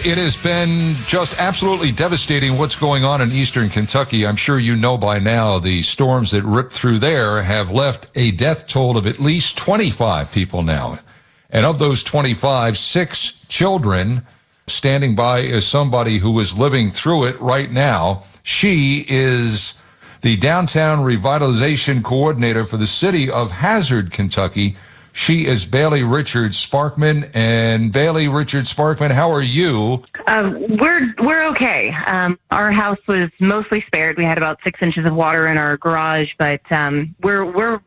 It has been just absolutely devastating what's going on in eastern Kentucky. I'm sure you know by now the storms that ripped through there have left a death toll of at least 25 people now. And of those 25, 6 children. Standing by is somebody who is living through it right now. She is the Downtown Revitalization Coordinator for the city of Hazard, Kentucky. She is Bailey Richards-Sparkman. And Bailey Richards-Sparkman, how are you? We're okay. Our house was mostly spared. We had about 6 inches of water in our garage, but we're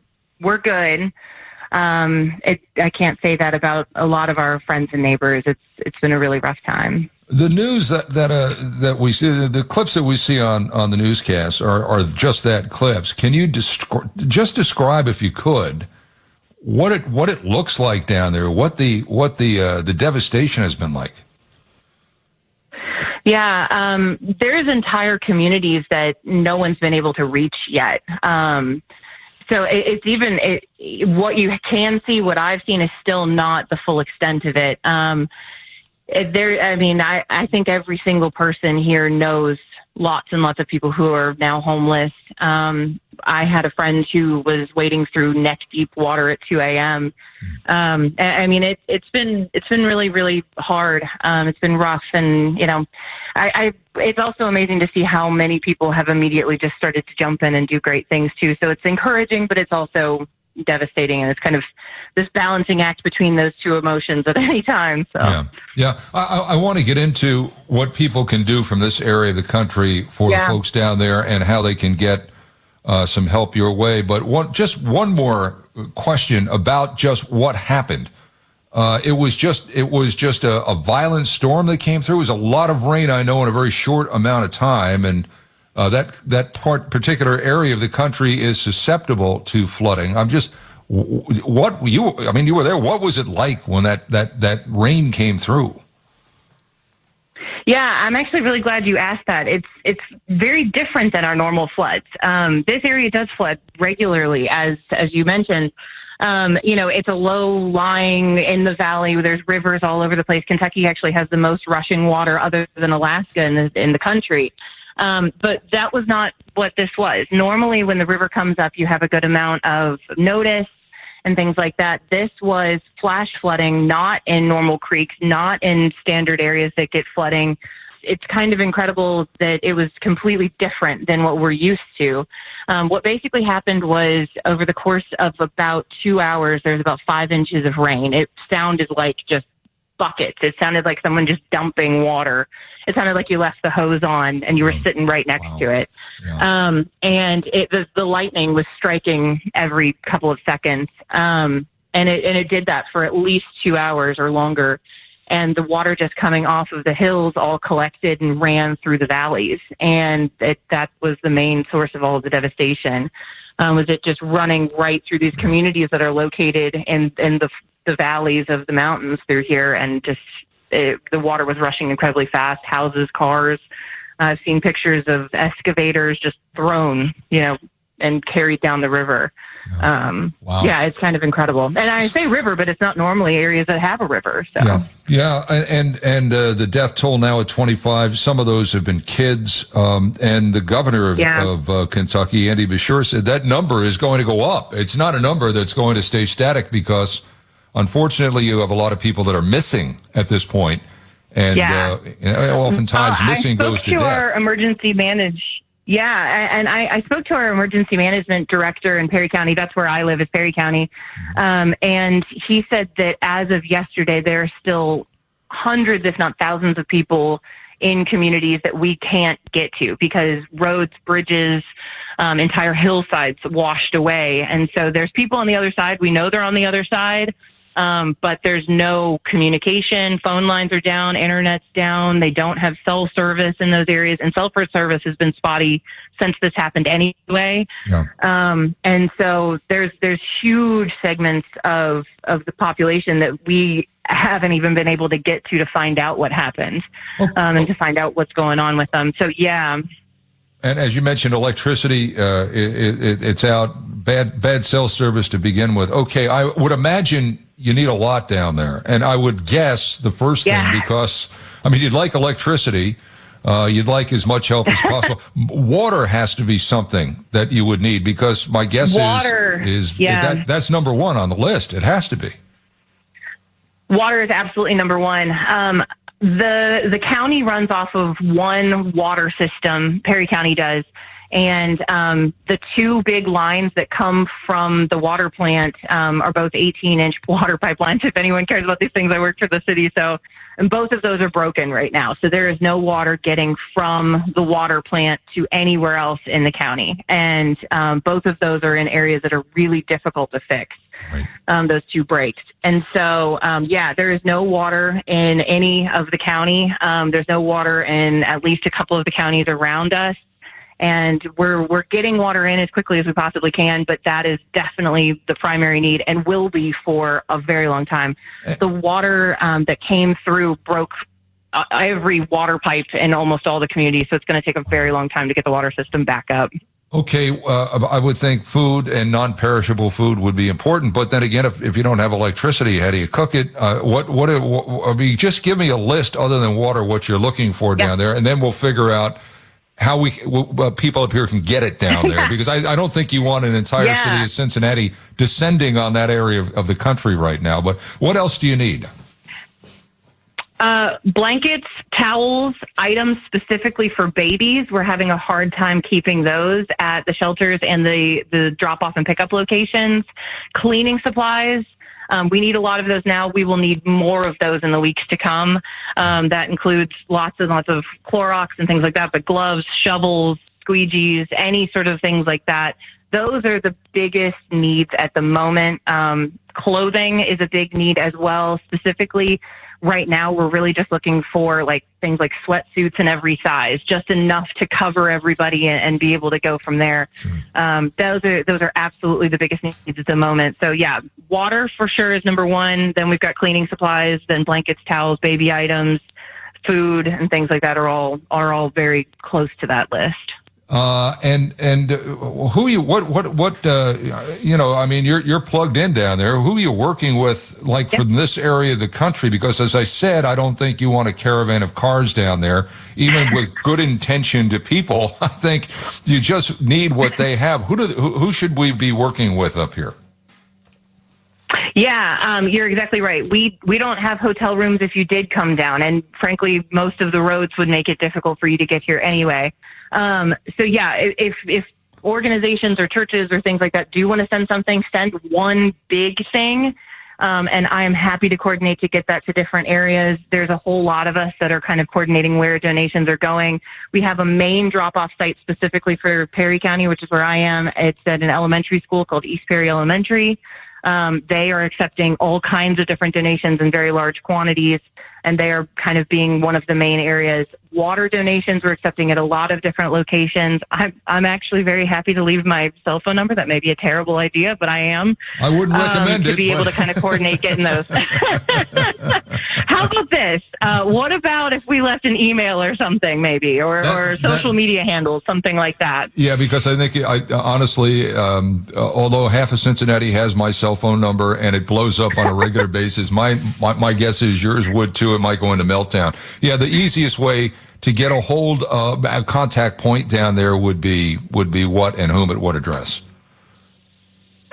good. I can't say that about a lot of our friends and neighbors. It's been a really rough time. The news that we see, the clips that we see on the newscast are just that, clips. Can you just describe, if you could, what it looks like down there, what the devastation has been like? Yeah, there's entire communities that no one's been able to reach yet. So it's even what you can see, what I've seen is still not the full extent of it. I think every single person here knows lots and lots of people who are now homeless. I had a friend who was wading through neck deep water at 2 a.m. It's been really, really hard. It's been rough. And, it's also amazing to see how many people have immediately just started to jump in and do great things too. So it's encouraging, but it's also devastating. And it's kind of this balancing act between those two emotions at any time. So Yeah. I want to get into what people can do from this area of the country for the folks down there and how they can get some help your way. But one more question about just what happened. It was just a violent storm that came through. It was a lot of rain, I know, in a very short amount of time, and that particular area of the country is susceptible to flooding. You were there. What was it like when that rain came through? Yeah, I'm actually really glad you asked that. It's very different than our normal floods. This area does flood regularly, as you mentioned. It's a low lying in the valley. There's rivers all over the place. Kentucky actually has the most rushing water other than Alaska in the country. But that was not what this was. Normally when the river comes up, you have a good amount of notice and things like that. This was flash flooding, not in normal creeks, not in standard areas that get flooding. It's kind of incredible that it was completely different than what we're used to. What basically happened was over the course of about 2 hours, there's about 5 inches of rain. It sounded like just buckets. It sounded like someone just dumping water. It sounded like you left the hose on and you were sitting right next to it. Yeah. And the lightning was striking every couple of seconds. And it did that for at least 2 hours or longer. And the water just coming off of the hills all collected and ran through the valleys. And that was the main source of all of the devastation, was it just running right through these communities that are located in the valleys of the mountains through here. And just the water was rushing incredibly fast, houses, cars. I've seen pictures of excavators just thrown, and carried down the river. Wow. Yeah, it's kind of incredible. And I say river, but it's not normally areas that have a river. So. Yeah. And the death toll now at 25. Some of those have been kids. And the governor of Kentucky, Andy Beshear, said that number is going to go up. It's not a number that's going to stay static because, unfortunately, you have a lot of people that are missing at this point. And oftentimes missing goes to death. Our emergency I spoke to our emergency management director in Perry County. That's where I live, is Perry County. And he said that as of yesterday, there are still hundreds, if not thousands of people in communities that we can't get to because roads, bridges, entire hillsides washed away. And so there's people on the other side. We know they're on the other side. But there's no communication. Phone lines are down. Internet's down. They don't have cell service in those areas. And cell service has been spotty since this happened anyway. Yeah. And so there's huge segments of the population that we haven't even been able to get to find out what happened and to find out what's going on with them. So, yeah. And as you mentioned, electricity, it's out. Bad cell service to begin with. Okay, I would imagine you need a lot down there. And I would guess the first thing, because I mean, you'd like electricity. You'd like as much help as possible. Water has to be something that you would need, because my guess is that's number one on the list. It has to be. Water is absolutely number one. The county runs off of one water system. Perry County does. And the two big lines that come from the water plant are both 18-inch water pipelines. If anyone cares about these things, I work for the city. And both of those are broken right now. So there is no water getting from the water plant to anywhere else in the county. And both of those are in areas that are really difficult to fix, right. Those two breaks. And so, there is no water in any of the county. There's no water in at least a couple of the counties around us. And we're getting water in as quickly as we possibly can, but that is definitely the primary need and will be for a very long time. The water that came through broke every water pipe in almost all the communities, so it's going to take a very long time to get the water system back up. Okay, I would think food and non-perishable food would be important, but then again, if you don't have electricity, how do you cook it? I mean, just give me a list other than water, what you're looking for down there, and then we'll figure out how people up here can get it down there, because I don't think you want an entire city of Cincinnati descending on that area of the country right now. But what else do you need? Blankets, towels, items specifically for babies. We're having a hard time keeping those at the shelters and the drop-off and pickup locations. Cleaning supplies. We need a lot of those now. We will need more of those in the weeks to come. That includes lots and lots of Clorox and things like that, but gloves, shovels, squeegees, any sort of things like that. Those are the biggest needs at the moment. Clothing is a big need as well. Specifically, right now, we're really just looking for things like sweatsuits in every size, just enough to cover everybody and be able to go from there. Sure. Those are absolutely the biggest needs at the moment. So water for sure is number one. Then we've got cleaning supplies, then blankets, towels, baby items, food, and things like that are all very close to that list. Who you I mean, you're plugged in down there. Who are you working with, from this area of the country? Because as I said, I don't think you want a caravan of cars down there, even with good intention to people. I think you just need what they have. Who should we be working with up here? Yeah, you're exactly right. We don't have hotel rooms if you did come down, and frankly, most of the roads would make it difficult for you to get here anyway. If organizations or churches or things like that do want to send something, send one big thing. And I am happy to coordinate to get that to different areas. There's a whole lot of us that are kind of coordinating where donations are going. We have a main drop-off site specifically for Perry County, which is where I am. It's at an elementary school called East Perry Elementary. They are accepting all kinds of different donations in very large quantities, and they are kind of being one of the main areas. Water donations we're accepting at a lot of different locations. I'm actually very happy to leave my cell phone number. That may be a terrible idea, but I am. I wouldn't recommend it. To be able to kind of coordinate getting those. How about this? What about if we left an email or something, maybe, or social media handles, something like that? Yeah, because I think, honestly, although half of Cincinnati has my cell phone number and it blows up on a regular basis, my guess is yours would too. It might go into meltdown. Yeah, the easiest way to get a hold of a contact point down there would be what and whom at what address?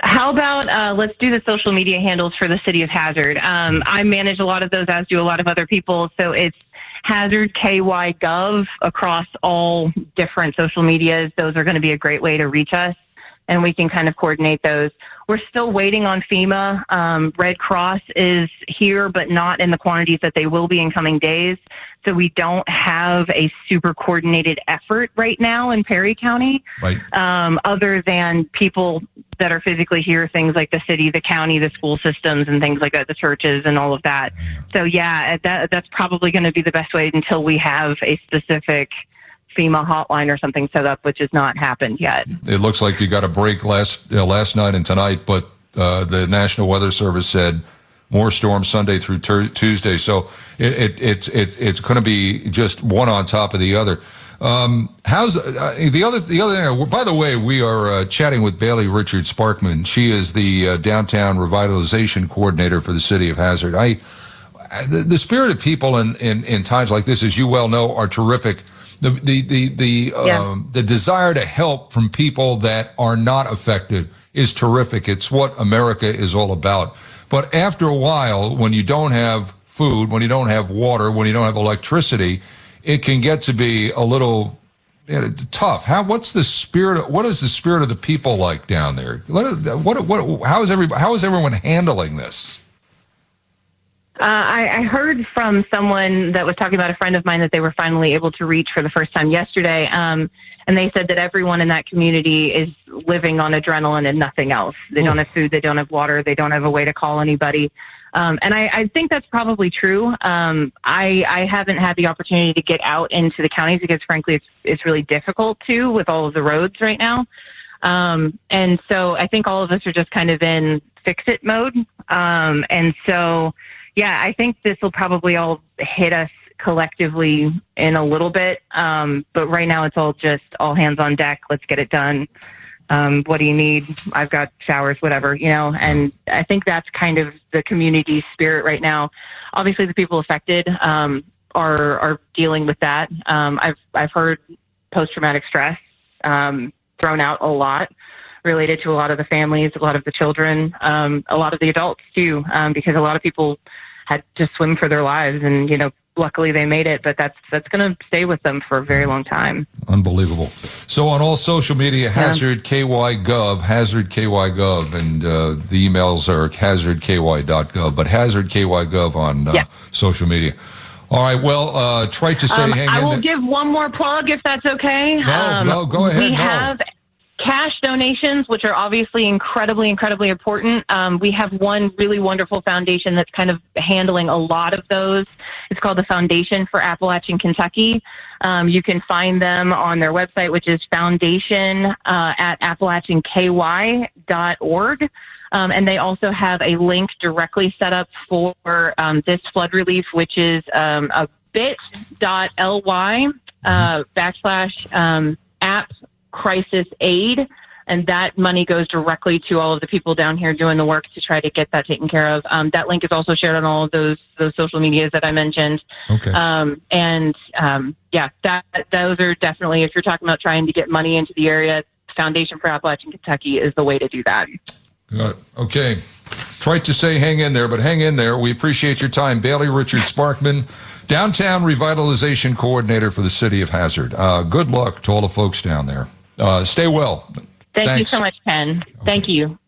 How about let's do the social media handles for the city of Hazard. I manage a lot of those, as do a lot of other people. So it's Hazard KY Gov across all different social medias. Those are going to be a great way to reach us, and we can kind of coordinate those. We're still waiting on FEMA. Red Cross is here, but not in the quantities that they will be in coming days. So we don't have a super coordinated effort right now in Perry County, right. Other than people that are physically here, things like the city, the county, the school systems, and things like that, the churches and all of that. So that's probably going to be the best way until we have a specific FEMA hotline or something set up, which has not happened yet. It looks like you got a break last night and tonight, but the National Weather Service said more storms Sunday through Tuesday. So it's going to be just one on top of the other. How's the other thing? By the way, we are chatting with Bailey Richard Sparkman. She is the downtown revitalization coordinator for the city of Hazard. the spirit of people in times like this, as you well know, are terrific. The desire to help from people that are not affected is terrific. It's what America is all about. But after a while, when you don't have food, when you don't have water, when you don't have electricity, it can get to be a little tough. What's the spirit? What is the spirit of the people like down there? How is everyone handling this? I heard from someone that was talking about a friend of mine that they were finally able to reach for the first time yesterday. And they said that everyone in that community is living on adrenaline and nothing else. They don't have food. They don't have water. They don't have a way to call anybody. And I think that's probably true. I haven't had the opportunity to get out into the counties because, frankly, it's really difficult to with all of the roads right now. And so I think all of us are just kind of in fix-it mode. And so, yeah, I think this will probably all hit us collectively in a little bit. But right now it's all hands on deck. Let's get it done. What do you need? I've got showers, whatever, and I think that's kind of the community spirit right now. Obviously the people affected, are dealing with that. I've heard post-traumatic stress, thrown out a lot related to a lot of the families, a lot of the children, a lot of the adults too, because a lot of people had to swim for their lives and, luckily they made it, but that's going to stay with them for a very long time. Unbelievable. So on all social media, HazardKY.gov, HazardKY.gov, and the emails are hazardky.gov, but HazardKY.gov on social media. All right, well, try to say I will give one more plug if that's okay. No, go ahead. We have cash donations, which are obviously incredibly, incredibly important. We have one really wonderful foundation that's kind of handling a lot of those. It's called the Foundation for Appalachian Kentucky. You can find them on their website, which is foundation at appalachianky.org. And they also have a link directly set up for this flood relief, which is a bit.ly /app crisis aid, and that money goes directly to all of the people down here doing the work to try to get that taken care of. That link is also shared on all of those social medias that I mentioned. Okay. Those are definitely, if you're talking about trying to get money into the area, Foundation for Appalachian Kentucky is the way to do that. Got it. Okay. Tried to say hang in there, but hang in there. We appreciate your time. Bailey Richard Sparkman, Downtown Revitalization Coordinator for the City of Hazard. Good luck to all the folks down there. Stay well. Thank you so much, Ken. Thank you.